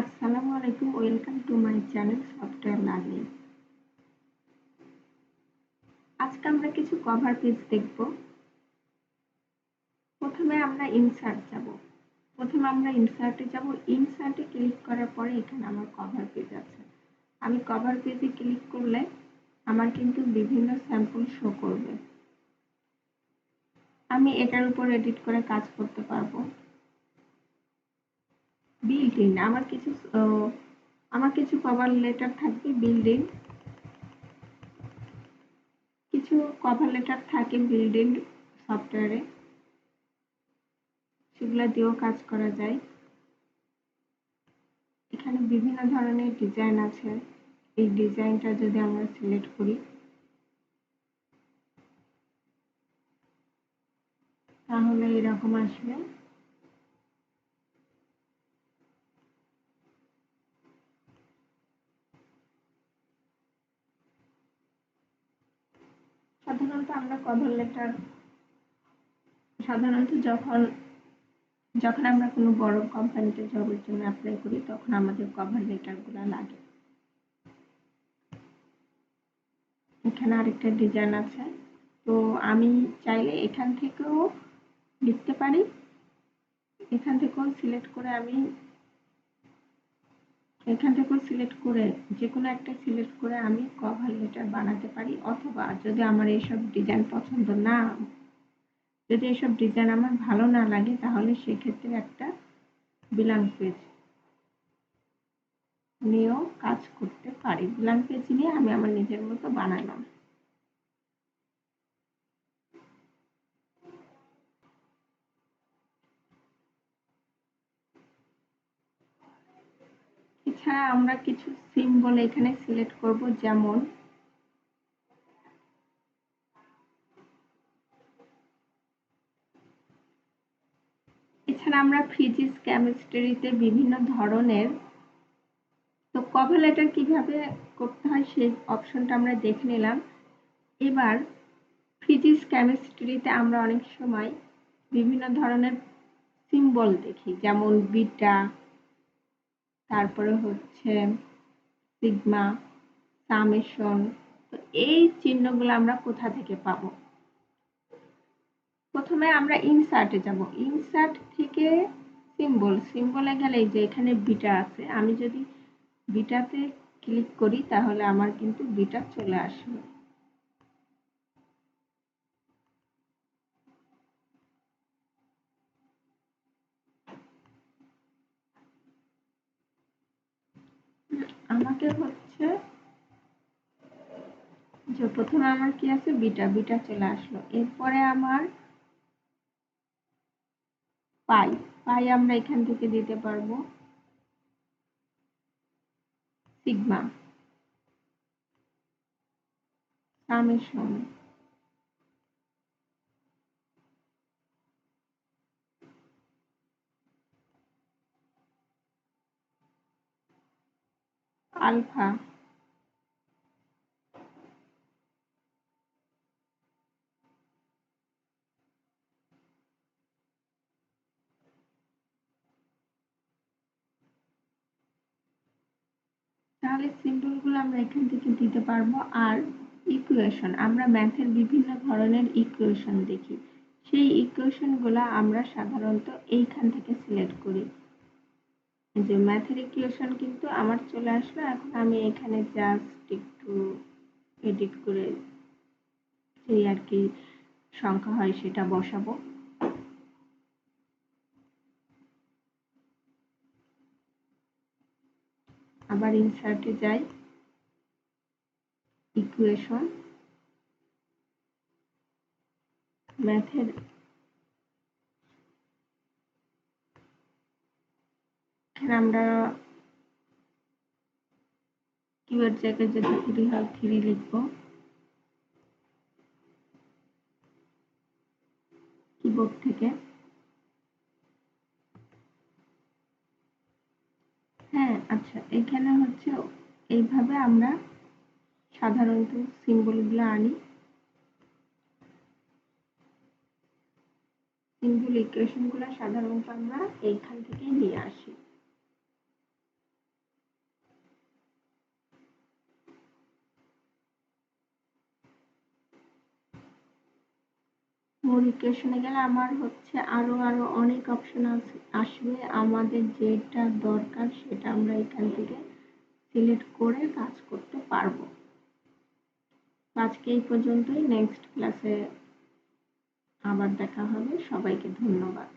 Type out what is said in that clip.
আসসালামু আলাইকুম, welcome to my channel software learning. আজকে আমরা কিছু কভার পেজ দেখব। প্রথমে আমরা ইনসার্টে যাব। ইনসার্টে ক্লিক করার পরে এখানে আমার কভার পেজ আছে। আমি কভার পেজে ক্লিক করলে আমার কিন্তু বিভিন্ন স্যাম্পল শো করবে। আমি এটার উপর এডিট করে কাজ করতে পারবো। বিল্ট ইন আমার কিছু কভার লেটার থাকবে বিল্ট ইন, কিছু কভার লেটার থাকে বিল্ট ইন সফটওয়্যারে, সেগুলো দিয়েও কাজ করা যায়। এখানে বিভিন্ন ধরনের ডিজাইন আছে। এই ডিজাইনটা যদি আমরা সিলেক্ট করি তাহলে এরকম আসবে। সাধারণত আমরা কভার লেটার যখন আমরা কোনো বড় কোম্পানিতে জবের জন্য অ্যাপ্লাই করি তখন আমাদের কভার লেটারগুলো লাগে। এখানে আরেকটা ডিজাইন আছে, তো আমি চাইলে এখান থেকেও লিখতে পারি। এখান থেকেও সিলেক্ট করে যে কোনো একটা সিলেক্ট করে আমি কভার লেটার বানাতে পারি, অথবা যদি আমার এইসব ডিজাইন পছন্দ না, যদি এইসব ডিজাইন আমার ভালো না লাগে তাহলে সেক্ষেত্রে একটা ব্ল্যাঙ্ক পেজ নিয়েও কাজ করতে পারি। ব্ল্যাঙ্ক পেজ নিয়ে আমি আমার নিজের মতো বানালাম। এছাড়া আমরা কিছু সিম্বল এখানে সিলেক্ট করব, যেমন এছাড়া আমরা ফিজিক্স কেমিস্ট্রিতে বিভিন্ন ধরনের, তো কভার লেটার কিভাবে করতে হয় সেই অপশনটা আমরা দেখে নিলাম। এবার ফিজিক্স কেমিস্ট্রিতে আমরা অনেক সময় বিভিন্ন ধরনের সিম্বল দেখি, যেমন বিটা, তারপরে হচ্ছে সিগমা, সামেশন। তো এই চিহ্নগুলো আমরা কোথা থেকে পাবো? প্রথমে আমরা ইনসার্টে যাব। ইনসার্ট থেকে সিম্বলে গেলে যে এখানে বিটা আছে, আমি যদি বিটাতে ক্লিক করি তাহলে আমার কিন্তু বিটা চলে আসবে। আমাকে হচ্ছে যে প্রথমে আমার কি আছে, বিটা চলে আসলো। এরপরে আমার পাই আমরা এখান থেকে দিতে পারবো। সিগমা, সামেশন, আলফা, তাহলে সিম্বলগুলো আমরা এখান থেকে দিতে পারবো। আর ইকুয়েশন, আমরা ম্যাথের বিভিন্ন ধরনের ইকুয়েশন দেখি, সেই ইকুয়েশনগুলো আমরা সাধারণত এইখান থেকে সিলেক্ট করি। যে ম্যাথের ইকুয়েশন কিন্তু আমার চলে আসলো। এখন আমি এখানে জাস্ট একটু এডিট করে সেই আর কি সংখ্যা হয় সেটা বসাবো। আবার ইনসার্টে যাই, ইকুয়েশন, ম্যাথের এখানে আমরা কিওয়ার্ড জায়গায় যদি 3 হয় 3 লিখবো। কিবোর্ড থেকে হ্যাঁ, আচ্ছা, এখানে হচ্ছে এইভাবে আমরা সাধারণত সিম্বলগুলো আনি। সিম্বল ইকুয়েশনগুলো সাধারণত আমরা এইখান থেকেই নিয়ে আসি। মোর ইকুয়েশনে গেলে আমার হচ্ছে আরো অনেক অপশন আসবে, আমাদের যেটা দরকার সেটা আমরা এখান থেকে সিলেক্ট করে কাজ করতে পারবো। আজকে এই পর্যন্তই, নেক্সট ক্লাসে আবার দেখা হবে। সবাইকে ধন্যবাদ।